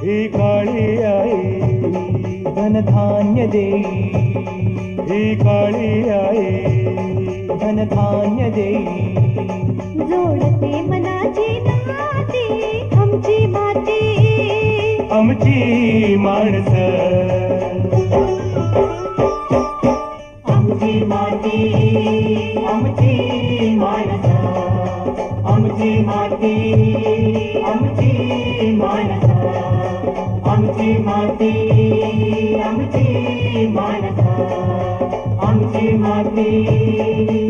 ही काळी आई धनधान्य देई, ही काळी आई धनधान्य देई. जोडते मनाची नाती आमची माती, आमची माणसं, आमची माती, आमची माणसं, आमची माती, आमची माणसं, आमची माती, आमची माणसं, आमची माती,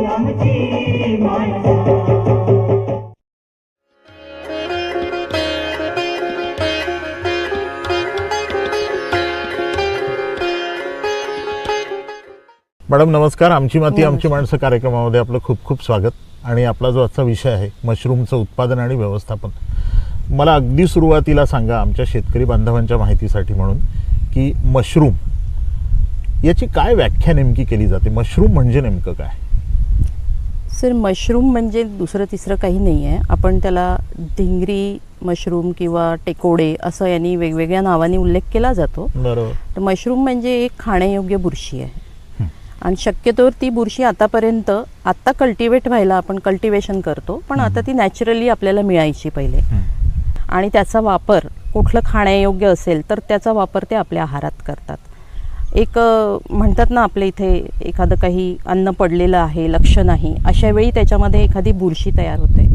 आमची माणसं. मॅडम नमस्कार. आमची माती आमची माणसं कार्यक्रमामध्ये आपलं खूप खूप स्वागत. आणि आपला जो आजचा विषय आहे मशरूमचं उत्पादन आणि व्यवस्थापन. मला अगदी सुरुवातीला सांगा आमच्या शेतकरी बांधवांच्या माहितीसाठी म्हणून की मशरूम याची काय व्याख्या नेमकी केली जाते? मशरूम म्हणजे नेमकं काय? सर, मशरूम म्हणजे दुसरं तिसरं काही नाही आहे. आपण त्याला धिंगरी मशरूम किंवा टेकोडे असं यांनी वेगवेगळ्या नावाने उल्लेख केला जातो. बरोबर. तर मशरूम म्हणजे एक खाण्यायोग्य बुरशी आहे आणि शक्यतोवर ती बुरशी आत्ता कल्टिवेट व्हायला आपण कल्टिवेशन करतो, पण आता ती नॅचरली आपल्याला मिळायची पहिले. आणि त्याचा वापर कुठलं खाण्यायोग्य असेल तर त्याचा वापर ते आपल्या आहारात करतात. एक म्हणतात ना, आपल्या इथे एखादं काही अन्न पडलेलं आहे, लक्ष नाही, अशा वेळी त्याच्यामध्ये एखादी बुरशी तयार होते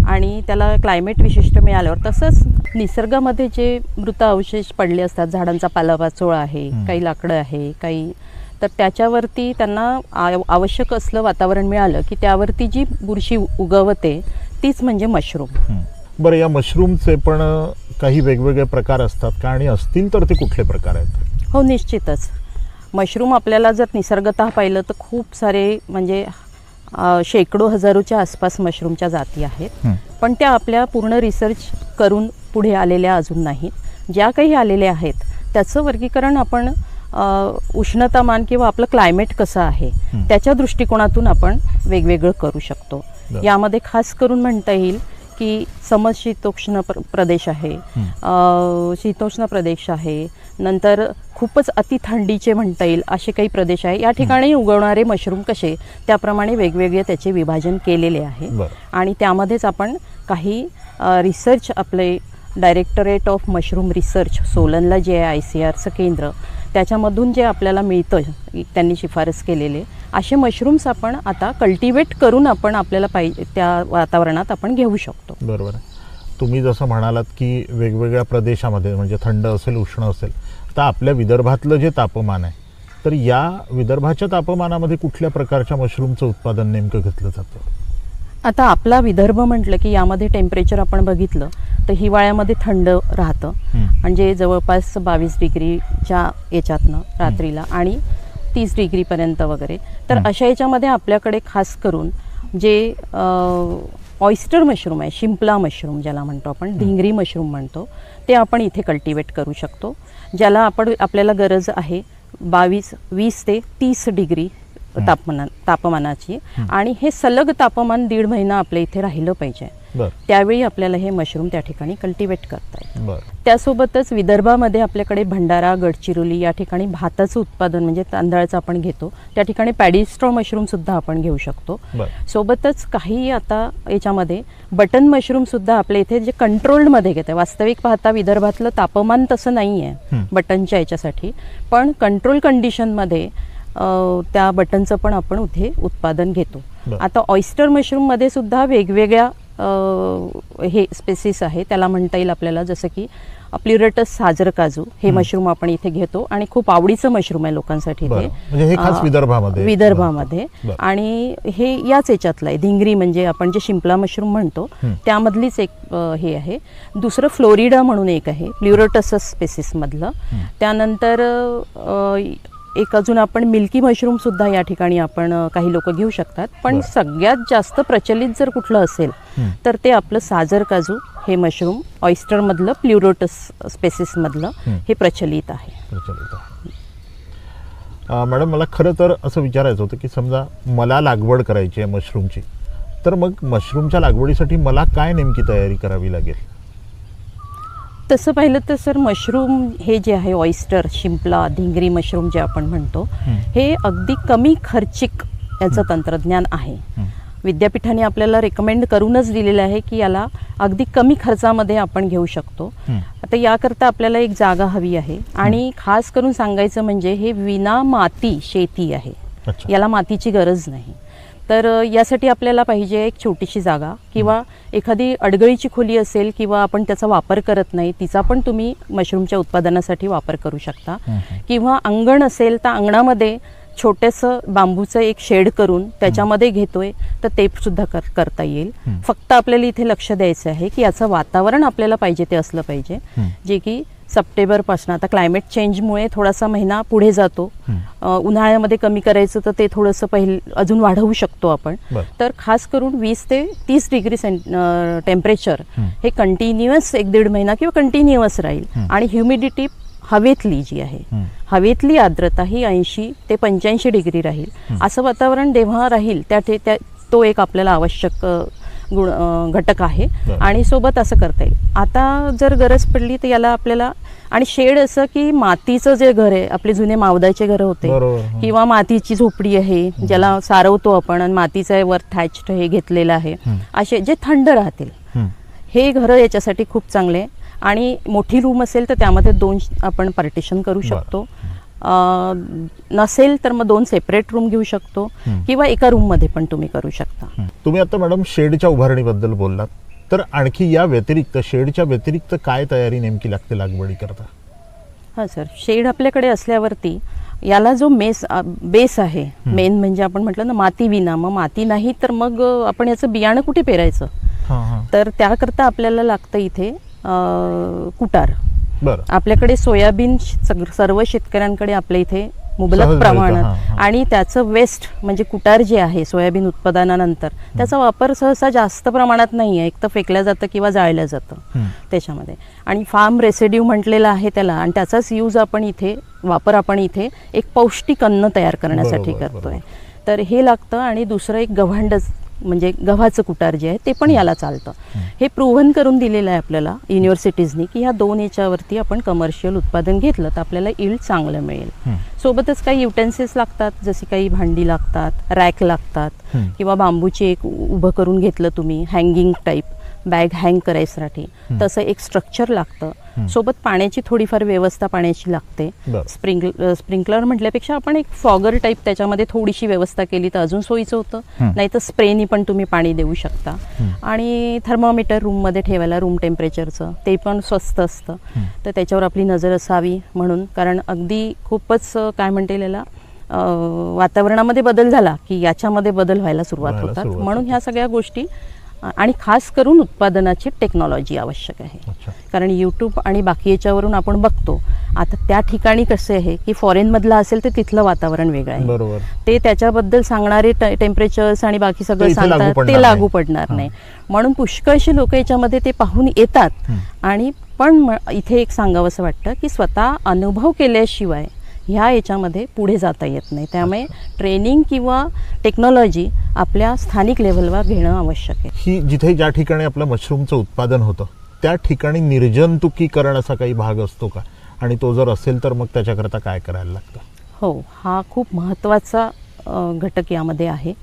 आणि त्याला क्लायमेट विशिष्ट मिळाल्यावर, तसंच निसर्गामध्ये जे मृत अवशेष पडले असतात, झाडांचा पालापाचोळा आहे, काही लाकडं आहे, काही, तर त्याच्यावरती त्यांना आवश्यक असलं वातावरण मिळालं की त्यावरती जी बुरशी उगवते तीच म्हणजे मशरूम. बरं, या मशरूमचे पण काही वेगवेगळे प्रकार असतात का, आणि असतील तर ते कुठले प्रकार आहेत? हो, निश्चितच. मशरूम आपल्याला जर निसर्गतः पाहिलं तर खूप सारे म्हणजे शेकडो हजारोच्या आसपास मशरूमच्या जाती आहेत, पण त्या आपल्या पूर्ण रिसर्च करून पुढे आलेल्या अजून नाहीत. ज्या काही आलेल्या आहेत त्याचं वर्गीकरण आपण उष्णतामान किंवा आपलं क्लायमेट कसं आहे त्याच्या दृष्टिकोनातून आपण वेगवेगळं करू शकतो. यामध्ये खास करून म्हणता येईल की समशीतोष्ण प्रदेश आहे, शीतोष्ण प्रदेश आहे, नंतर खूपच अति थंडीचे म्हणता येईल असे काही प्रदेश आहे. या ठिकाणी उगवणारे मशरूम कसे, त्याप्रमाणे वेगवेगळे त्याचे विभाजन केलेले आहे. आणि त्यामध्येच आपण काही रिसर्च, आपले डायरेक्टरेट ऑफ मशरूम रिसर्च सोलनला जे आहे ICRचं केंद्र, त्याच्यामधून जे आपल्याला मिळतं, त्यांनी शिफारस केलेले असे मशरूम्स आपण आता कल्टिवेट करून आपण आपल्याला पाहिजे त्या वातावरणात आपण घेऊ शकतो. बरोबर. तुम्ही जसं म्हणालात की वेगवेगळ्या प्रदेशामध्ये म्हणजे थंड असेल, उष्ण असेल, तर आपल्या विदर्भातलं जे तापमान आहे, तर या विदर्भाच्या तापमानामध्ये कुठल्या प्रकारच्या मशरूमचं उत्पादन नेमकं घेतलं जातं? आता आपला विदर्भ म्हटलं की यामध्ये टेम्परेचर आपण बघितलं तर हिवाळ्यामध्ये थंड राहतं, म्हणजे जवळपास 22 डिग्रीच्या याच्यातनं रात्रीला आणि 30 डिग्रीपर्यंत वगैरे. तर अशा याच्यामध्ये आपल्याकडे खास करून जे ऑयस्टर मशरूम आहे, शिंपला मशरूम ज्याला म्हणतो आपण, धिंगरी मशरूम म्हणतो, ते आपण इथे कल्टिवेट करू शकतो. ज्याला आपल्याला गरज आहे 20 ते 30 डिग्री तापमानाची, आणि हे सलग तापमान 1.5 महिना आपल्या इथे राहिलं पाहिजे. त्यावेळी आपल्याला हे मशरूम त्या ठिकाणी कल्टिवेट करता येईल. त्यासोबतच विदर्भामध्ये आपल्याकडे भंडारा, गडचिरोली या ठिकाणी भाताचं उत्पादन म्हणजे तांदळाचं आपण घेतो, त्या ठिकाणी पॅडी स्ट्रॉ मशरूम सुद्धा आपण घेऊ शकतो. सोबतच काही आता याच्यामध्ये बटन मशरूम सुद्धा आपल्या इथे जे कंट्रोल्डमध्ये घेते. वास्तविक पाहता विदर्भातलं तापमान तसं नाही आहे बटनच्या याच्यासाठी, पण कंट्रोल कंडिशनमध्ये त्या बटनचं पण आपण इथे उत्पादन घेतो. आता ऑयस्टर मशरूममध्ये सुद्धा वेगवेगळ्या हे स्पेसिस आहे, त्याला म्हणता येईल आपल्याला, जसं की प्ल्युरेटस साजर काजू हे मशरूम आपण इथे घेतो आणि खूप आवडीचं मशरूम आहे लोकांसाठी ते, म्हणजे हे खास विदर्भामध्ये. आणि हे याच याच्यातलं आहे. धिंगरी म्हणजे आपण जे शिंपला मशरूम म्हणतो त्यामधलीच एक हे आहे. दुसरं फ्लोरिडा म्हणून एक आहे, प्ल्युरेटस स्पेसिस मधलं. त्यानंतर एक अजून आपण मिल्की मशरूम सुद्धा या ठिकाणी आपण काही लोक घेऊ शकतात, पण सगळ्यात जास्त प्रचलित जर कुठलं असेल तर ते आपलं साजर काजू हे मशरूम ऑयस्टर मधलं प्ल्युरोटस स्पेसिस मधलं हे प्रचलित आहे. मॅडम, मला खरं तर असं विचारायचं होतं की समजा मला लागवड करायची आहे मशरूमची, तर मग मशरूमच्या लागवडीसाठी मला काय नेमकी तयारी करावी लागेल? तसं पाहिलं तर सर मशरूम हे जे आहे ऑयस्टर, शिंपला, धिंगरी मशरूम जे आपण म्हणतो, हे अगदी कमी खर्चिक याचं तंत्रज्ञान आहे. विद्यापीठाने आपल्याला रेकमेंड करूनच दिलेलं आहे की याला अगदी कमी खर्चामध्ये आपण घेऊ शकतो. आता याकरता आपल्याला एक जागा हवी आहे आणि खास करून सांगायचं म्हणजे हे विना माती शेती आहे. अच्छा. याला मातीची गरज नाही. तर यासाठी आपल्याला पाहिजे एक छोटीशी जागा किंवा एखादी अडगळीची खोली असेल किंवा आपण त्याचा वापर करत नाही तिचा पण तुम्ही मशरूमच्या उत्पादनासाठी वापर करू शकता. किंवा अंगण असेल तर अंगणामध्ये छोटंसं बांबूचं एक शेड करून त्याच्यामध्ये घेतोय तर ते सुद्धा करता येईल. फक्त आपल्याला इथे लक्ष द्यायचं आहे की याचं वातावरण आपल्याला पाहिजे ते असलं पाहिजे, जे की सप्टेंबरपासून, आता क्लायमेट चेंजमुळे थोडासा महिना पुढे जातो. उन्हाळ्यामध्ये कमी करायचं तर ते थोडंसं अजून वाढवू शकतो आपण. तर खास करून 20 ते 30 डिग्री टेम्परेचर हे कंटिन्युअस 1-1.5 महिना किंवा कंटिन्युअस राहील. आणि ह्युमिडिटी हवेतली जी आहे, हवेतली आर्द्रता ही 80 ते 85 डिग्री राहील. असं वातावरण जेव्हा राहील तो एक आपल्याला आवश्यक घटक आहे. आणि सोबत असं करता येईल. आता जर गरज पडली तर याला आपल्याला, आणि शेड असं की मातीचं जे घर आहे, आपले जुने मावदाचे घर होते किंवा मातीची झोपडी आहे ज्याला सारवतो आपण आणि मातीचं वर थॅच्ड हे घेतलेलं आहे, असे जे थंड राहतील हे घरं याच्यासाठी खूप चांगले आहे. आणि मोठी रूम असेल तर त्यामध्ये 2 आपण पार्टिशन करू शकतो. नसेल तर मग 2 सेपरेट रूम घेऊ शकतो किंवा एका रूम मध्ये पण तुम्ही करू शकता. तुम्ही आता मॅडम शेडच्या उभारणीबद्दल बोललात, तर आणखी या व्यतिरिक्त, शेडच्या व्यतिरिक्त काय तयारी नेमकी लागते लागवडी करता? हां सर, शेड आपल्याकडे असल्यावरती याला जो बेस आहे, मेन म्हणजे आपण म्हटलं ना माती विना, मग माती नाही तर मग आपण याचं बियाणं कुठे पेरायचं? तर त्याकरता आपल्याला लागतं इथे कुटार. आपल्याकडे सोयाबीन सर्व शेतकऱ्यांकडे आपल्या इथे मुबलक प्रमाणात, आणि त्याचं वेस्ट म्हणजे कुटार जे आहे सोयाबीन उत्पादनानंतर त्याचा वापर सहसा जास्त प्रमाणात नाही आहे. एक तर फेकल्या जातं किंवा जाळलं जातं त्याच्यामध्ये, आणि फार्म रेसिड्यू म्हटलेला आहे त्याला, आणि त्याचाच यूज आपण इथे एक पौष्टिक अन्न तयार करण्यासाठी करतोय. तर हे लागतं. आणि दुसरं एक गव्हांड म्हणजे गव्हाचं कुटार जे आहे ते पण याला चालतं. हे प्रूव्हन करून दिलेलं आहे आपल्याला युनिव्हर्सिटीजनी की ह्या 2 याच्यावरती आपण कमर्शियल उत्पादन घेतलं तर आपल्याला यील्ड चांगलं मिळेल. सोबतच काही युटेन्सिल्स लागतात, जशी काही भांडी लागतात, रॅक लागतात, किंवा बांबूची एक उभं करून घेतलं तुम्ही हँगिंग टाईप बॅग हँग करायसाठी, तसं एक स्ट्रक्चर लागतं. सोबत पाण्याची थोडीफार व्यवस्था पाण्याची लागते. स्प्रिंकलर म्हटल्यापेक्षा आपण एक फॉगर टाईप त्याच्यामध्ये थोडीशी व्यवस्था केली तर अजून सोयीचं होतं. नाही तर स्प्रेनी पण तुम्ही पाणी देऊ शकता. आणि थर्मोमीटर रूममध्ये ठेवायला, रूम टेम्परेचरचं, ते पण स्वस्त असतं. तर त्याच्यावर आपली नजर असावी म्हणून, कारण अगदी खूपच काय म्हणता येईल, वातावरणामध्ये बदल झाला की याच्यामध्ये बदल व्हायला सुरुवात होतात. म्हणून ह्या सगळ्या गोष्टी, आणि खास करून उत्पादनाची टेक्नॉलॉजी आवश्यक आहे. कारण यूट्यूब आणि बाकी याच्यावरून आपण बघतो आता त्या ठिकाणी कसे आहे की फॉरेनमधलं असेल तर तिथलं वातावरण वेगळं आहे, ते त्याच्याबद्दल सांगणारे टेम्परेचर्स आणि बाकी सगळं सांगतात ते लागू पडणार नाही. म्हणून पुष्कळशी लोक याच्यामध्ये ते पाहून येतात. आणि पण इथे एक सांगावंसं वाटतं की स्वतः अनुभव केल्याशिवाय ह्या याच्यामध्ये पुढे जाता येत नाही. त्यामुळे ट्रेनिंग किंवा टेक्नॉलॉजी आपल्या स्थानिक लेव्हलवर घेणं आवश्यक आहे. ही जिथे ज्या ठिकाणी आपलं मशरूमचं उत्पादन होतं त्या ठिकाणी निर्जंतुकीकरण असा काही भाग असतो का, आणि तो जर असेल तर मग त्याच्याकरता काय करायला लागतं? हो, हा खूप महत्त्वाचा घटक यामध्ये आहे.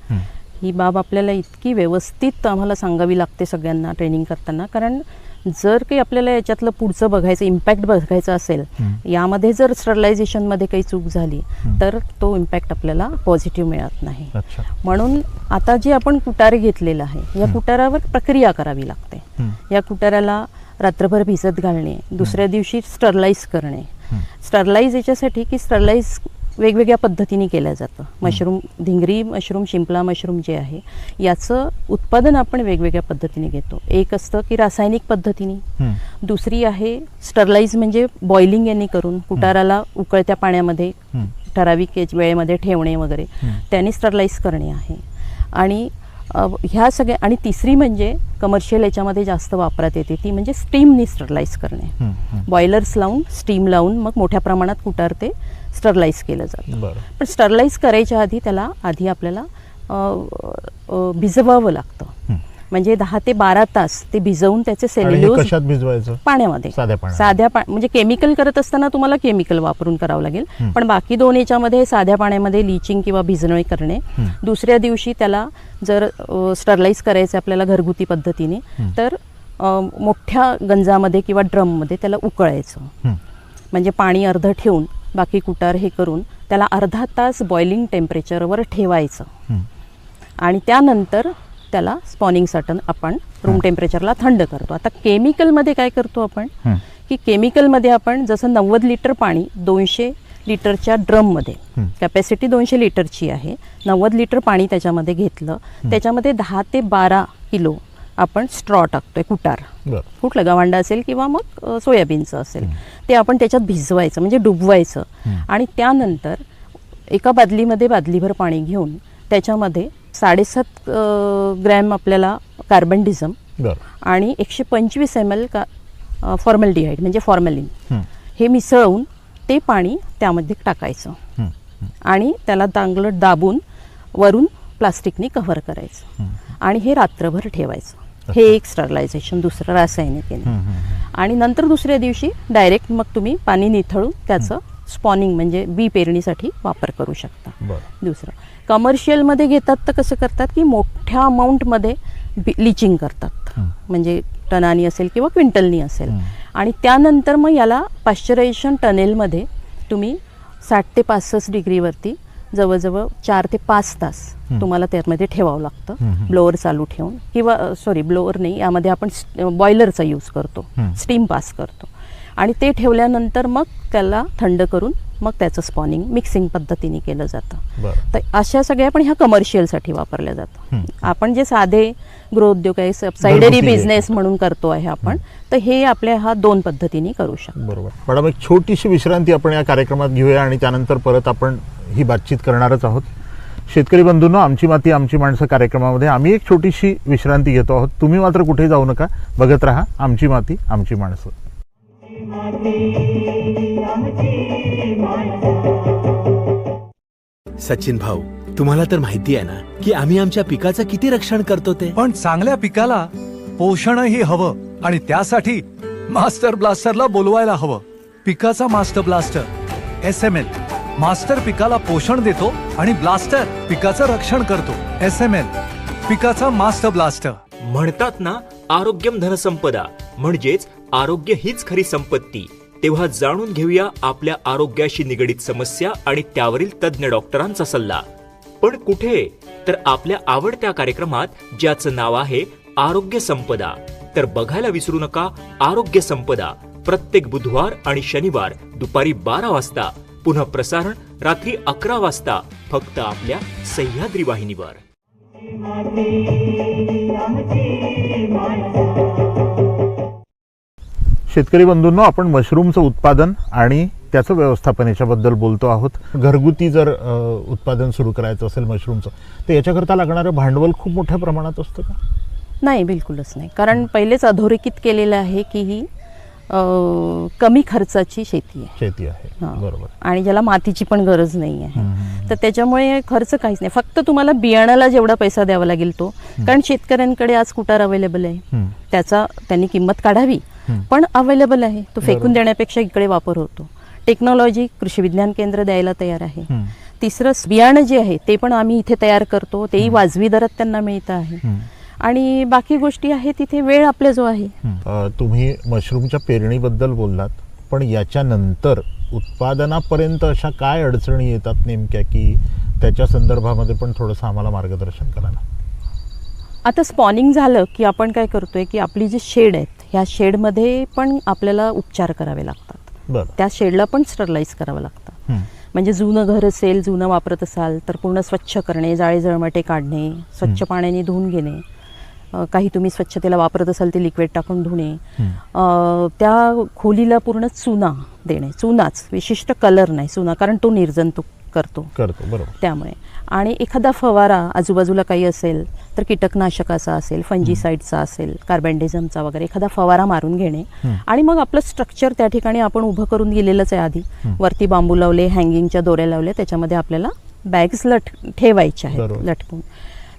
ही बाब आपल्याला इतकी व्यवस्थित आम्हाला सांगावी लागते सगळ्यांना ट्रेनिंग करताना, कारण जर काही आपल्याला याच्यातलं पुढचं बघायचं, इम्पॅक्ट बघायचं असेल, यामध्ये जर स्टरलायझेशनमध्ये काही चूक झाली तर तो इम्पॅक्ट आपल्याला पॉझिटिव्ह मिळत नाही. म्हणून आता जे आपण कुटार घेतलेलं आहे या कुटारावर प्रक्रिया करावी लागते. या कुटाराला रात्रभर भिजत घालणे, दुसऱ्या दिवशी स्टरलाइज करणे. स्टरलाइज याच्यासाठी की स्टरलाइज वेगवेगळ्या पद्धतीने केलं जातं. मशरूम, धिंगरी मशरूम, शिंपला मशरूम जे आहे याचं उत्पादन आपण वेगवेगळ्या पद्धतीने घेतो. एक असतं की रासायनिक पद्धतीने, दुसरी आहे स्टरलाइज म्हणजे बॉइलिंग यांनी करून कुटाराला उकळत्या पाण्यामध्ये ठराविक वेळेमध्ये ठेवणे वगैरे, त्याने स्टरलाइज करणे आहे. आणि ह्या सगळ्या, आणि तिसरी म्हणजे कमर्शियल याच्यामध्ये जास्त वापरात येते ती म्हणजे स्टीमनी स्टरलाइज करणे. बॉयलर्स लावून, स्टीम लावून मग मोठ्या प्रमाणात कुटार ते स्टरलाइज केलं जातं. पण स्टरलाइज करायच्या आधी त्याला आपल्याला भिजवावं लागतं. म्हणजे 10 ते 12 तास ते भिजवून त्याचे आणि हे सेल्युलोज कशात भिजवायचं? पाण्यामध्ये, साध्या पाण्यात. म्हणजे केमिकल करत असताना तुम्हाला केमिकल वापरून करावं लागेल, पण बाकी दोन याच्यामध्ये साध्या पाण्यामध्ये लिचिंग किंवा भिजवणे करणे. दुसऱ्या दिवशी त्याला जर स्टरलाइज करायचं आपल्याला घरगुती पद्धतीने, तर मोठ्या गंजामध्ये किंवा ड्रममध्ये त्याला उकळायचं. म्हणजे पाणी अर्ध ठेवून बाकी कुटार हे करून त्याला अर्धा तास बॉइलिंग टेम्परेचरवर ठेवायचं. आणि त्यानंतर त्याला स्पॉनिंगसाठी आपण रूम टेम्परेचरला थंड करतो. आता केमिकलमध्ये काय करतो आपण, की केमिकलमध्ये आपण जसं 90 लिटर पाणी 200 लिटरच्या ड्रममध्ये, कॅपॅसिटी 200 लिटरची आहे, 90 लिटर पाणी त्याच्यामध्ये घेतलं, त्याच्यामध्ये 10 ते 12 किलो आपण स्ट्रॉ टाकतोय, कुटार, कुठलं गव्हांडा असेल किंवा मग सोयाबीनचं असेल, ते आपण त्याच्यात भिजवायचं म्हणजे डुबवायचं. आणि त्यानंतर एका बादलीभर पाणी घेऊन त्याच्यामध्ये 7.5 ग्रॅम आपल्याला कार्बनडिझम आणि 125 ml फॉर्मल्डिहाइड म्हणजे फॉर्मॅलिन हे मिसळून ते पाणी त्यामध्ये टाकायचं आणि त्याला चांगलं दाबून वरून प्लास्टिकने कव्हर करायचं आणि हे रात्रभर ठेवायचं. हे एक स्टरलायझेशन, दुसरं रासायनिक. आणि नंतर दुसऱ्या दिवशी डायरेक्ट मग तुम्ही पाणी निथळून त्याचं स्पॉनिंग म्हणजे बी पेरणीसाठी वापर करू शकता. दुसरं कमर्शियलमध्ये घेतात तर कसं करतात की मोठ्या अमाऊंटमध्ये लिचिंग करतात, म्हणजे टनानी असेल किंवा क्विंटलनी असेल, आणि त्यानंतर मग याला पाश्चरायझेशन टनेलमध्ये तुम्ही 60 ते 65 डिग्रीवरती जवळजवळ 4 ते 5 तास तुम्हाला त्यामध्ये ठेवावं लागतं, ब्लोअर चालू ठेवून, किंवा ब्लोअर नाही, यामध्ये आपण बॉयलरचा यूज करतो, स्टीम पास करतो. आणि ते ठेवल्यानंतर मग त्याला थंड करून मग त्याचं स्पॉनिंग मिक्सिंग पद्धतीने केलं जातं. तर अशा सगळ्या पण ह्या कमर्शियलसाठी वापरल्या जातं. आपण जे साधे गृहोद्योग आहे, सबसायडरी बिझनेस म्हणून करतो आहे आपण, तर हे आपल्या ह्या 2 पद्धतीने करू शकतो. बरोबर मॅडम, एक छोटीशी विश्रांती आपण या कार्यक्रमात घेऊया आणि त्यानंतर परत आपण ही बातचीत करणारच आहोत. शेतकरी बंधूंनो, आमची माती आमची माणसं कार्यक्रमामध्ये आम्ही एक छोटीशी विश्रांती घेतो आहोत. तुम्ही मात्र कुठे जाऊ नका, बघत राहा आमची माती आमची माणसं. सचिन भाऊ, तुम्हाला तर माहिती आहे ना की आम्ही आमच्या पिकाचं किती रक्षण करतो ते. पण चांगल्या पिकाला पोषणही हवं आणि त्यासाठी मास्टर ब्लास्टरला बोलवायला हवं. पिकाचा मास्टर ब्लास्टर SML. मास्टर पिकाला पोषण देतो आणि ब्लास्टर पिकाचं रक्षण करतो. SML पिकाचा मास्टर ब्लास्टर. म्हणतात ना, आरोग्यम धनसंपदा, म्हणजेच आरोग्य हीच खरी संपत्ती. तेव्हा जाणून घेऊया आपल्या आरोग्याशी निगडित समस्या आणि त्यावरील तज्ञ डॉक्टरांचा सल्ला. पण कुठे? तर आपल्या आवडत्या कार्यक्रमात, ज्याचं नाव आहे आरोग्य संपदा. तर बघायला विसरू नका आरोग्य संपदा, प्रत्येक बुधवार आणि शनिवार दुपारी 12 वाजता. पुन्हा प्रसारण रात्री 11 वाजता, फक्त आपल्या सह्याद्री वाहिनीवर. शेतकरी बंधूंनो, आपण मशरूमचं उत्पादन आणि त्याचं व्यवस्थापन याच्याबद्दल बोलतो आहोत. घरगुती जर उत्पादन सुरू करायचं असेल मशरूमचं, तर याच्याकरता लागणारं भांडवल खूप मोठ्या प्रमाणात असतं का? नाही, बिलकुलच नाही. कारण पहिलेच अधोरेखित केलेलं आहे की ही कमी खर्चाची शेती आहे. बरोबर. आणि ज्याला मातीची पण गरज नाही आहे. तर त्याच्यामुळे खर्च काहीच नाही, फक्त तुम्हाला बियाणाला जेवढा पैसा द्यावा लागेल तो. कारण शेतकऱ्यांकडे आज कुटार अवेलेबल आहे, त्याचा त्यांनी किंमत काढावी, पण अवेलेबल आहे, तो फेकून देण्यापेक्षा इकडे वापर होतो. टेक्नॉलॉजी कृषी विज्ञान केंद्र द्यायला तयार आहे. तिसरं बियाणं जे आहे ते पण आम्ही इथे तयार करतो, तेही वाजवी दरात त्यांना मिळतं आहे. आणि बाकी गोष्टी आहेत तिथे वेळ आपल्या जो आहे. तुम्ही मशरूमच्या पेरणीबद्दल बोललात, पण याच्यानंतर उत्पादनापर्यंत अशा काय अडचणी येतात नेमक्या, की त्याच्या संदर्भामध्ये पण थोडंसं आम्हाला मार्गदर्शन करा ना. आता स्पॉनिंग झालं की आपण काय करतोय की आपली जी शेड आहेत, ह्या शेडमध्ये पण आपल्याला उपचार करावे लागतात. त्या शेडला पण स्टरलाइज करावं लागतं. म्हणजे जुनं घर असेल, जुनं वापरत असाल तर पूर्ण स्वच्छ करणे, जाळे जळमाटे काढणे, स्वच्छ पाण्याने धुवून घेणे. काही तुम्ही स्वच्छतेला वापरत असाल ते लिक्विड टाकून धुणे. त्या खोलीला पूर्ण चुना देणे, चुनाच, विशिष्ट कलर नाही चुना, कारण तो निर्जंतुक करतो बरोबर. त्यामुळे. आणि एखादा फवारा आजूबाजूला काही असेल तर कीटकनाशकाचा असेल, फंजीसाईडचा असेल, कार्बनडिझमचा वगैरे एखादा फवारा मारून घेणे. आणि मग आपलं स्ट्रक्चर त्या ठिकाणी आपण उभं करून गेलेलंच आहे आधी. वरती बांबू लावले, हँगिंगच्या दोऱ्या लावल्या, त्याच्यामध्ये आपल्याला बॅग्स ठेवायच्या आहेत लटकून.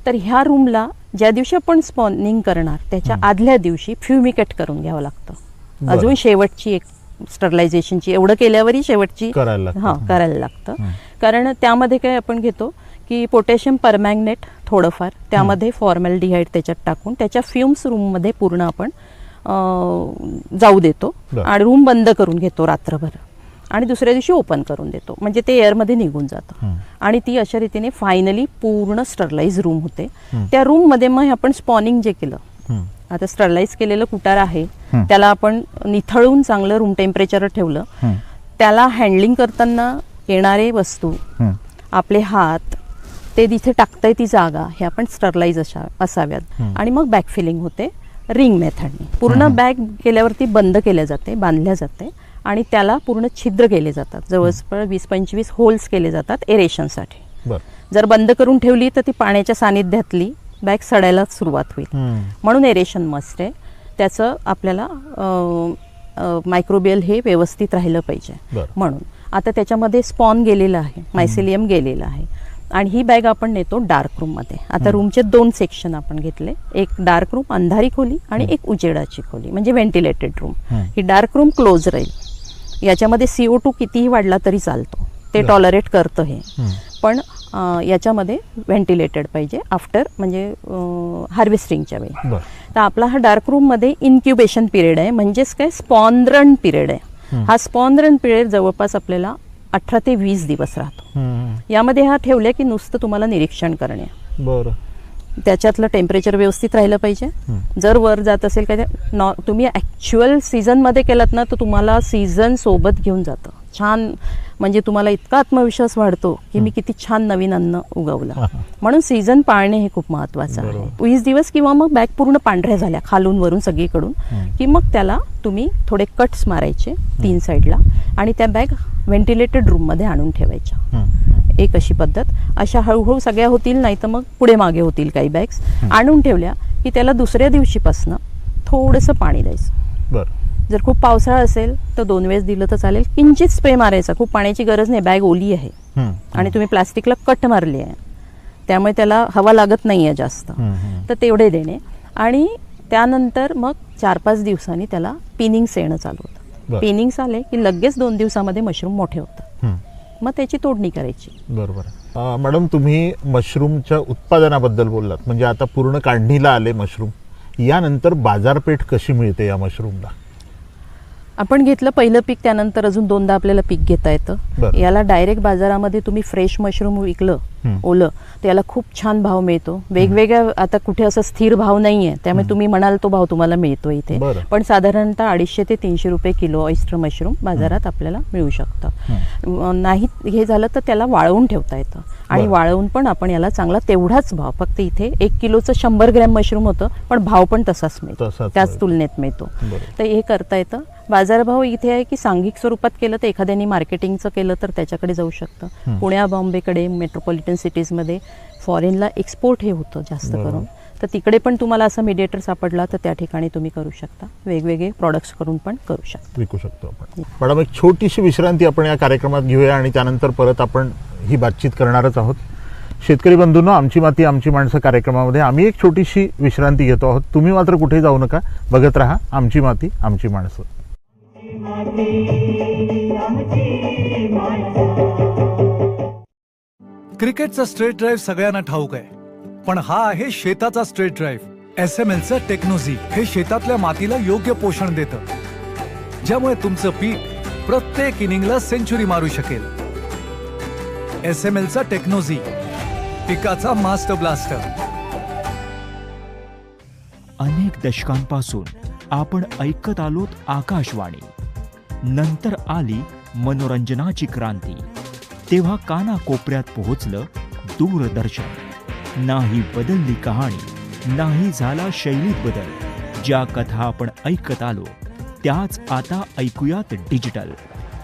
तर ह्या रूमला ज्या दिवशी आपण स्पॉनिंग करणार त्याच्या आदल्या दिवशी फ्युमिकेट करून घ्यावं लागतं. बरं. अजून शेवटची एक स्टरलायझेशनची एवढं केल्यावरही शेवटची करायला लागतं. हां करायला लागतं. कारण त्यामध्ये काय आपण घेतो की पोटॅशियम परमॅंगनेट थोडंफार, त्यामध्ये फॉर्मॅल्डिहाइड त्याच्यात टाकून त्याच्या फ्युम्स रूममध्ये पूर्ण आपण जाऊ देतो बरं. आणि रूम बंद करून घेतो रात्रभर आणि दुसऱ्या दिवशी ओपन करून देतो, म्हणजे ते एअरमध्ये निघून जातं आणि ती अशा रीतीने फायनली पूर्ण स्टरलाइज रूम होते. त्या रूममध्ये मग आपण स्पॉनिंग जे केलं, आता स्टरलाइज केलेलं कुटार आहे त्याला आपण निथळून चांगलं रूम टेम्परेचर ठेवलं, त्याला हँडलिंग करताना येणारे वस्तू, आपले हात, ते जिथे टाकताय ती जागा हे आपण स्टरलाइज असाव्यात आणि मग बॅग फिलिंग होते रिंग मेथडने. पूर्ण बॅग केल्यावरती बंद केल्या जाते, बांधल्या जाते आणि त्याला पूर्ण छिद्र केले जातात, जवळजवळ 20-25 होल्स केले जातात एरेशनसाठी. बरं. जर बंद करून ठेवली तर ती पाण्याच्या सानिध्यातली बॅग सडायला सुरुवात होईल, म्हणून एरेशन मस्ट आहे. त्याचं आपल्याला मायक्रोबियल हे व्यवस्थित राहिलं पाहिजे. बरं. म्हणून आता त्याच्यामध्ये स्पॉन गेलेलं आहे, मायसिलियम गेलेलं आहे आणि ही बॅग आपण नेतो डार्क रूममध्ये. आता रूमचे 2 सेक्शन आपण घेतले, एक डार्क रूम अंधारी खोली आणि एक उजेडाची खोली म्हणजे व्हेंटिलेटेड रूम. ही डार्क रूम क्लोज राहील, याच्यामध्ये CO2 कितीही वाढला तरी चालतो, ते टॉलरेट करतं हे, पण याच्यामध्ये व्हेंटिलेटेड पाहिजे आफ्टर म्हणजे हार्वेस्टिंगच्या वेळी. बरं. तर आपला हा डार्क रूममध्ये इन्क्युबेशन पिरियड आहे, म्हणजेच काय स्पॉन रन पिरियड आहे. हा स्पॉन रन पिरियड जवळपास आपल्याला 18 ते 20 दिवस राहतो. यामध्ये हा ठेवले की नुसतं तुम्हाला निरीक्षण करणे, बरं. त्याच्यातलं टेम्परेचर व्यवस्थित राहिलं पाहिजे. जर वर जात असेल काय तुम्ही ॲक्च्युअल सीझनमध्ये केलात ना तर तुम्हाला सीझन सोबत घेऊन जातं छान, म्हणजे तुम्हाला इतका आत्मविश्वास वाढतो की मी किती छान नवीन अन्न उगवलं. म्हणून सीझन पाळणे हे खूप महत्त्वाचं आहे. 20 दिवस किंवा मग बॅग पूर्ण पांढऱ्या झाल्या खालून वरून सगळीकडून की मग त्याला तुम्ही थोडे कट्स मारायचे 3 साईडला आणि त्या बॅग व्हेंटिलेटेड रूममध्ये आणून ठेवायच्या. एक अशी पद्धत. अशा हळूहळू सगळ्या होतील, नाही तर मग पुढे मागे होतील काही बॅग्स. आणून ठेवल्या की त्याला दुसऱ्या दिवशीपासनं थोडंसं पाणी द्यायचं. बरं. जर खूप पावसाळा असेल तर 2 वेळेस दिलं तर चालेल, किंचित स्प्रे मारायचा, खूप पाण्याची गरज नाही, बॅग ओली आहे आणि तुम्ही प्लास्टिकला कट मारली आहे त्यामुळे त्याला हवा लागत नाही आहे जास्त, तर तेवढे देणे. आणि त्यानंतर मग 4-5 दिवसांनी त्याला पिनिंग्स येणं चालू होतं. पिनिंग्स आले की लगेच 2 दिवसामध्ये मशरूम मोठे होतात, मग त्याची तोडणी करायची. बरोबर. मॅडम, तुम्ही मशरूमच्या उत्पादनाबद्दल बोललात, म्हणजे आता पूर्ण काढणीला आले मशरूम, यानंतर बाजारपेठ कशी मिळते या मशरूमला? आपण घेतलं पहिलं पीक, त्यानंतर अजून 2दा आपल्याला पीक घेता येतं. याला डायरेक्ट बाजारामध्ये तुम्ही फ्रेश मशरूम विकलं ओलं तर याला खूप छान भाव मिळतो. वेगवेगळ्या, आता कुठे असं स्थिर भाव नाहीये त्यामुळे तुम्ही म्हणाल तो भाव तुम्हाला मिळतो इथे, पण साधारणतः 250 ते 300 रुपये किलो ऑयस्टर मशरूम बाजारात आपल्याला मिळू शकतं. नाही हे झालं तर त्याला वाळवून ठेवता येतं आणि वाळवून पण आपण याला चांगला तेवढाच भाव, फक्त इथे 1 किलोचं 100 ग्रॅम मशरूम होतं पण भाव पण तसाच मिळतो, त्याच तुलनेत मिळतो. तर हे करता येतं. बाजारभाव इथे आहे की सांघिक स्वरूपात केलं तर एखाद्याने मार्केटिंगचं केलं तर त्याच्याकडे जाऊ शकतं. पुण्या बॉम्बेकडे मेट्रोपॉलिटन सिटीजमध्ये फॉरेनला एक्सपोर्ट हे होतं जास्त करून, तर तिकडे पण तुम्हाला असा मीडिएटर सापडला तर त्या ठिकाणी तुम्ही करू शकता. वेगवेगळे प्रॉडक्ट्स करून पण करू शकता, विकू शकतो आपण. मॅडम, एक छोटीशी विश्रांती आपण या कार्यक्रमात घेऊया आणि त्यानंतर परत आपण ही बातचीत करणारच आहोत. शेतकरी बंधूंनो, आमची माती आमची माणसं कार्यक्रमामध्ये आम्ही एक छोटीशी विश्रांती घेतो आहोत. तुम्ही मात्र कुठे जाऊ नका, बघत राहा आमची माती आमची माणसं. क्रिकेटचा स्ट्रेट ड्राईव्ह सगळ्यांना ठाऊक आहे, पण हा आहे शेताचा स्ट्रेट ड्राईव्ह. SMLचं टेक्नोझी हे शेतातल्या मातीला योग्य पोषण देतं, ज्यामुळे तुमचं पीक प्रत्येक इनिंगला सेंचुरी मारू शकेल. SMLचा टेक्नोझी, पिकाचा मास्टर ब्लास्टर. अनेक दशकांपासून आपण ऐकत आलोत आकाशवाणी, नंतर आली मनोरंजनाची क्रांती, तेव्हा कानाकोपऱ्यात पोहोचलं दूरदर्शन. नाही बदलली कहाणी, नाही झाला शैलीत बदल. ज्या कथा आपण ऐकत आलो त्याच आता ऐकूयात डिजिटल.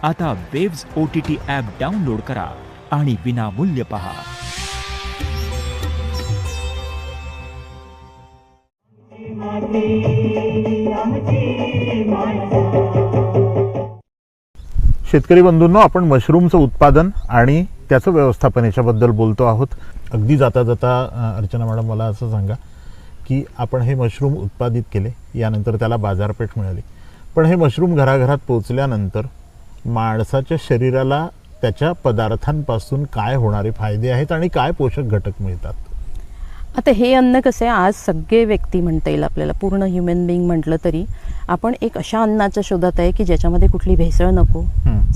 आता वेव्स OTT ॲप डाउनलोड करा आणि विनामूल्य पहा. शेतकरी बंधूंनो, आपण मशरूमचं उत्पादन आणि त्याचं व्यवस्थापन याच्याबद्दल बोलतो आहोत. अगदी जाता जाता अर्चना मॅडम मला असं सांगा की आपण हे मशरूम उत्पादित केले, यानंतर त्याला बाजारपेठ मिळाली, पण हे मशरूम घराघरात पोहोचल्यानंतर माणसाच्या शरीराला त्याच्या पदार्थांपासून काय होणारे फायदे आहेत आणि काय पोषक घटक मिळतात? आता हे अन्न कसं आहे, आज सगळे व्यक्ती म्हणता येईल आपल्याला, पूर्ण ह्युमन बिईंग म्हटलं तरी आपण एक अशा अन्नाच्या शोधात आहे की ज्याच्यामध्ये कुठली भेसळ नको.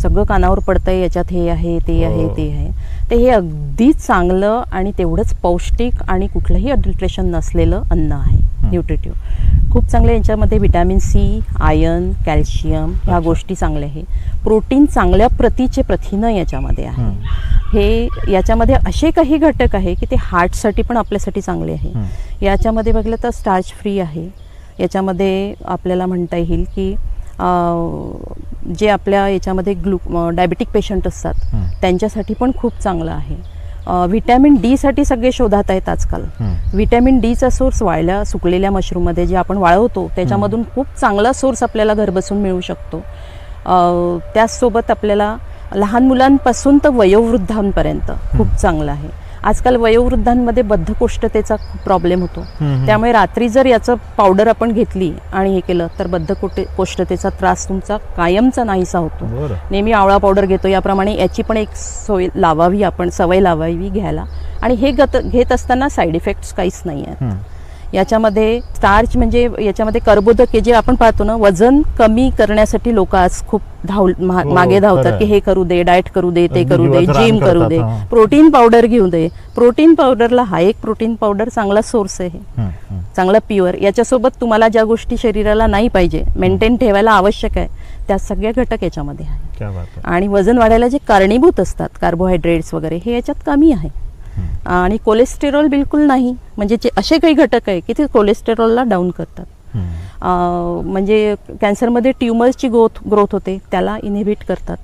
सगळं कानावर पडतंय, याच्यात हे आहे, ते आहे, ते आहे. ते हे अगदी चांगलं आणि तेवढंच पौष्टिक आणि कुठलंही अडल्ट्रेशन नसलेलं अन्न आहे, न्यूट्रिटिव्ह. खूप चांगले याच्यामध्ये व्हिटॅमिन सी, आयर्न, कॅल्शियम ह्या गोष्टी चांगल्या आहे. प्रोटीन चांगल्या प्रतीचे प्रथिनं याच्यामध्ये आहे. हे याच्यामध्ये असे काही घटक आहे की ते हार्टसाठी पण आपल्यासाठी चांगले आहे. याच्यामध्ये बघितलं तर स्टार्च फ्री आहे. याच्यामध्ये आपल्याला म्हणता येईल की जे आपल्या याच्यामध्ये डायबिटिक पेशंट असतात त्यांच्यासाठी पण खूप चांगलं आहे. व्हिटॅमिन डी साठी सगळे शोधात आहेत आजकाल. व्हिटॅमिन डीचा सोर्स वाळल्या सुकलेल्या मशरूममध्ये जे आपण वाळवतो त्याच्यामधून खूप चांगला सोर्स आपल्याला घरबसून मिळू शकतो. त्याचसोबत आपल्याला लहान मुलांपासून तर वयोवृद्धांपर्यंत खूप चांगलं आहे. आजकाल वयोवृद्धांमध्ये बद्धकोष्ठतेचा खूप प्रॉब्लेम होतो. त्यामुळे रात्री जर याचं पावडर आपण घेतली आणि हे केलं तर बद्धकोष्ठतेचा त्रास तुमचा कायमचा नाहीसा होतो. नेहमी आवळा पावडर घेतो याप्रमाणे याची पण एक सवय लावावी घ्यायला. आणि हे घेत असताना साईड इफेक्ट्स काहीच नाही आहेत. याच्यामध्ये स्टार्च म्हणजे याच्यामध्ये कर्बोदके जे आपण पाहतो ना, वजन कमी करण्यासाठी लोक आज खूप मागे धावतात की हे करू दे, डाएट करू दे, ते करू दे, जिम करू दे, प्रोटीन पावडर घेऊ दे. प्रोटीन पावडरला हा एक प्रोटीन पावडर चांगला सोर्स आहे, चांगला प्युअर. याच्यासोबत तुम्हाला ज्या गोष्टी शरीराला नाही पाहिजे मेंटेन ठेवायला आवश्यक आहे त्या सगळ्या घटक याच्यामध्ये आहे. आणि वजन वाढायला जे कारणीभूत असतात कार्बोहायड्रेट्स वगैरे हे याच्यात कमी आहे. आणि कोलेस्टेरॉल बिलकुल नाही. म्हणजे जे असे काही घटक आहे की ते कोलेस्टेरॉलला डाऊन करतात. म्हणजे कॅन्सरमध्ये ट्युमर्सची ग्रोथ होते त्याला इनहिबिट करतात,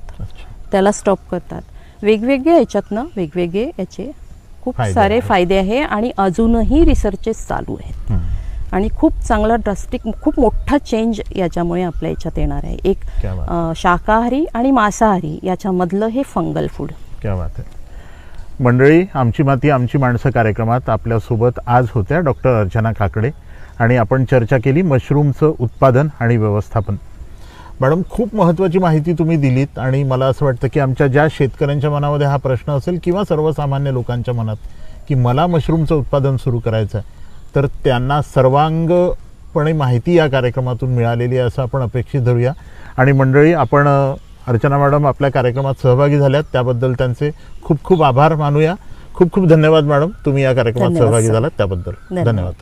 त्याला स्टॉप करतात. वेगवेगळ्या याच्यातनं वेगवेगळे याचे खूप सारे फायदे आहे. आणि अजूनही रिसर्चेस चालू आहेत आणि खूप चांगला ड्रास्टिक खूप मोठा चेंज याच्यामुळे आपल्या याच्यात येणार आहे. एक शाकाहारी आणि मांसाहारी याच्यामधलं हे फंगल फूड. क्या बात आहे. मंडळी, आमची माती आमची माणसं कार्यक्रमात आपल्यासोबत आज होत्या डॉक्टर अर्चना काकडे आणि आपण चर्चा केली मशरूमचं उत्पादन आणि व्यवस्थापन. मॅडम, खूप महत्त्वाची माहिती तुम्ही दिलीत आणि मला असं वाटतं की आमच्या ज्या शेतकऱ्यांच्या मनामध्ये हा प्रश्न असेल किंवा सर्वसामान्य लोकांच्या मनात की मला मशरूमचं उत्पादन सुरू करायचं आहे तर त्यांना सर्वांगपणे माहिती या कार्यक्रमातून मिळालेली आहे असं आपण अपेक्षित धरूया. आणि मंडळी, आपण अर्चना मॅडम आपल्या कार्यक्रमात सहभागी झाल्यात त्याबद्दल त्यांचे खूप खूप आभार मानूया. खूप खूप धन्यवाद मॅडम, तुम्ही या कार्यक्रमात सहभागी झालात त्याबद्दल. धन्यवाद.